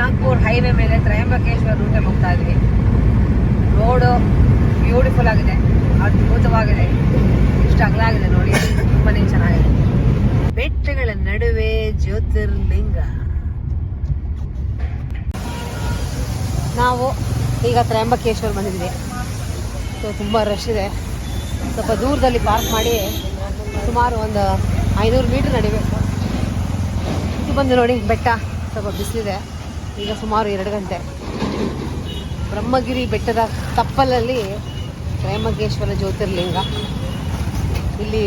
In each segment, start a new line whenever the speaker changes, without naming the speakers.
Nagpur highway ಮೇಲೆ ತ್ರಯಂಬಕೇಶ್ವರ ರೂಟಲ್ಲಿ ಹೋಗ್ತಾ ಇದ್ವಿ. ರೋಡು ಬ್ಯೂಟಿಫುಲ್ ಆಗಿದೆ, ಅದ್ಭುತವಾಗಿದೆ, ಇಷ್ಟು ಅಗಲಾಗಿದೆ ನೋಡಿ, ತುಂಬಾನೇ ಚೆನ್ನಾಗಿದೆ. ಬೆಟ್ಟಗಳ ನಡುವೆ ಜ್ಯೋತಿರ್ಲಿಂಗ. ನಾವು ಈಗ ತ್ರಯಂಬಕೇಶ್ವರ ಬಂದಿದ್ವಿ. ಸೊ ತುಂಬ ರಶ್ ಇದೆ. ಸ್ವಲ್ಪ ದೂರದಲ್ಲಿ ಪಾರ್ಕ್ ಮಾಡಿ ಸುಮಾರು ಒಂದು 500 ಮೀಟರ್ ನಡಿಬೇಕು. ಇದು ಬಂದು ನೋಡಿ ಬೆಟ್ಟ, ಸ್ವಲ್ಪ ಬಿಸಿಲಿದೆ. ಈಗ ಸುಮಾರು 2 ಗಂಟೆ. ಬ್ರಹ್ಮಗಿರಿ ಬೆಟ್ಟದ ತಪ್ಪಲಲ್ಲಿ ತ್ರಯಂಬಕೇಶ್ವರ ಜ್ಯೋತಿರ್ಲಿಂಗ. ಇಲ್ಲಿ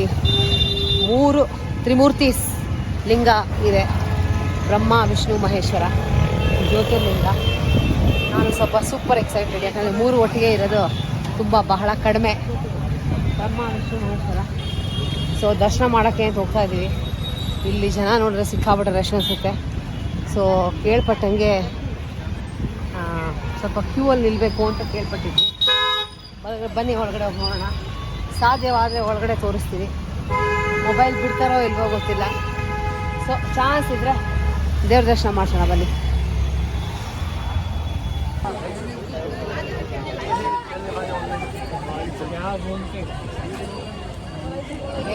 3 ತ್ರಿಮೂರ್ತಿ ಲಿಂಗ ಇದೆ, ಬ್ರಹ್ಮ ವಿಷ್ಣು ಮಹೇಶ್ವರ ಜ್ಯೋತಿರ್ಲಿಂಗ. ನಾನು ಸ್ವಲ್ಪ ಸೂಪರ್ ಎಕ್ಸೈಟೆಡ್, ಯಾಕಂದರೆ 3 ಒಟ್ಟಿಗೆ ಇರೋದು ತುಂಬ ಬಹಳ ಕಡಿಮೆ. ಬ್ರಹ್ಮ ವಿಷ್ಣು ಮಹೇಶ್ವರ. ಸೊ ದರ್ಶನ ಮಾಡೋಕ್ಕೆ ಅಂತ ಹೋಗ್ತಾ ಇದ್ದೀವಿ. ಇಲ್ಲಿ ಜನ ನೋಡಿದ್ರೆ ಸಿಕ್ಕಾಪಟ್ಟೆ ರಶ್ ಅನಿಸುತ್ತೆ. ಸೊ ಕೇಳ್ಪಟ್ಟಂಗೆ ಸ್ವಲ್ಪ ಕ್ಯೂ ಅಲ್ಲಿ ನಿಲ್ಲಬೇಕು ಅಂತ ಕೇಳ್ಪಟ್ಟಿದ್ವಿ. ಬನ್ನಿ ಒಳಗಡೆ ಹೋಗಿ ನೋಡೋಣ. ಸಾಧ್ಯವಾದರೆ ಒಳಗಡೆ ತೋರಿಸ್ತೀವಿ. ಮೊಬೈಲ್ ಬಿಡ್ತಾರೋ ಇಲ್ವೋ ಗೊತ್ತಿಲ್ಲ. ಸೊ ಚಾನ್ಸ್ ಇದ್ದರೆ ದೇವ್ರ ದರ್ಶನ ಮಾಡ್ಸೋಣ ಬನ್ನಿ.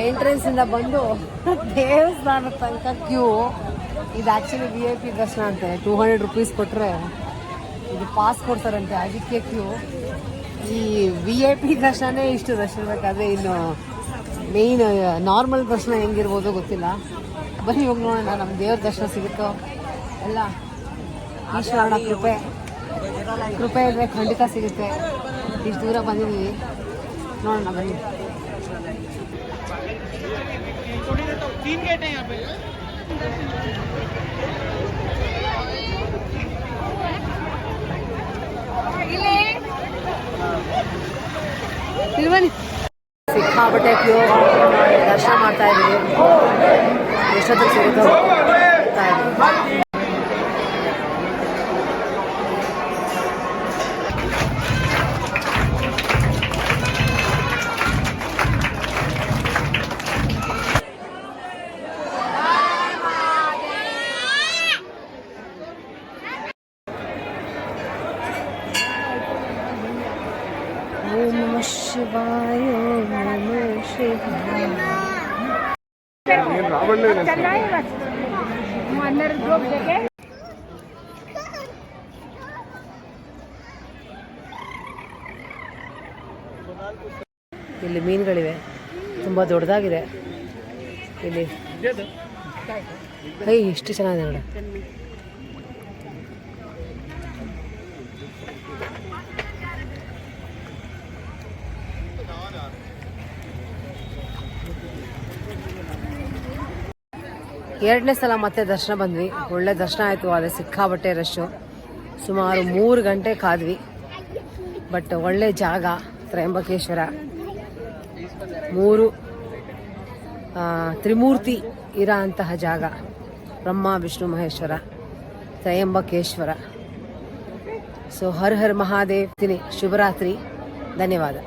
ಎಂಟ್ರೆನ್ಸ್ ಇಂದ ಬಂದು ದೇವಸ್ಥಾನ ತನಕ ಕ್ಯೂ. ಇದು ಆ್ಯಕ್ಚುಲಿ VIP ದರ್ಶನ ಅಂತೆ. 200 ರೂಪೀಸ್ ಕೊಟ್ಟರೆ ಇದು ಪಾಸ್ ಕೊಡ್ತಾರಂತೆ, ಅದಕ್ಕೆ ಕ್ಯೂ. ಈ VIP ದರ್ಶನನೇ ಇಷ್ಟು ರಶ್ ಇರಬೇಕಾದ್ರೆ ಇನ್ನು ಮೇಯ್ನ್ ನಾರ್ಮಲ್ ದರ್ಶನ ಹೆಂಗಿರ್ಬೋದು ಗೊತ್ತಿಲ್ಲ. ಬನ್ನಿ ಹೋಗಿ ನೋಡೋಣ, ನಮ್ಮ ದೇವ್ರ ದರ್ಶನ ಸಿಗುತ್ತೋ ಎಲ್ಲ ಈಶ್ವರನ ಕೃಪೆ ಇದ್ರೆ ಖಂಡಿತ ಸಿಗುತ್ತೆ. ಇಷ್ಟು ದೂರ ಬಂದಿದ್ದೀವಿ, ನೋಡೋಣ ಬನ್ನಿ. ಸಿಕ್ಕಾಪಟ್ಟೆ ಕ್ಯೂ, ದರ್ಶನ ಮಾಡ್ತಾ ಇದ್ದೀವಿ. ಎಷ್ಟೊತ್ತಿಗೆ ಸಿಗುತ್ತೋ ಹೋಗ್ತಾ ಇದ್ದೀವಿ. ಶಿವಾಯ ಇಲ್ಲಿ ಮೀನುಗಳಿವೆ, ತುಂಬ ದೊಡ್ಡದಾಗಿದೆ. ಇಲ್ಲಿ ಎಷ್ಟು ಚೆನ್ನಾಗಿದೆ ನೋಡಿ. ಎರಡನೇ ಸಲ ಮತ್ತೆ ದರ್ಶನ ಬಂದ್ವಿ. ಒಳ್ಳೆ ದರ್ಶನ ಆಯಿತು, ಆದರೆ ಸಿಕ್ಕಾಬಟ್ಟೆ ರಶ್ಶು. ಸುಮಾರು 3 ಗಂಟೆ ಕಾದ್ವಿ. ಬಟ್ ಒಳ್ಳೆ ಜಾಗ ತ್ರಯಂಬಕೇಶ್ವರ. 3 ತ್ರಿಮೂರ್ತಿ ಇರೋ ಅಂತಹ ಜಾಗ, ಬ್ರಹ್ಮ ವಿಷ್ಣು ಮಹೇಶ್ವರ ತ್ರಯಂಬಕೇಶ್ವರ. ಸೊ ಹರ್ ಹರ್ ಮಹಾದೇವ್. ಶುಭರಾತ್ರಿ, ಧನ್ಯವಾದ.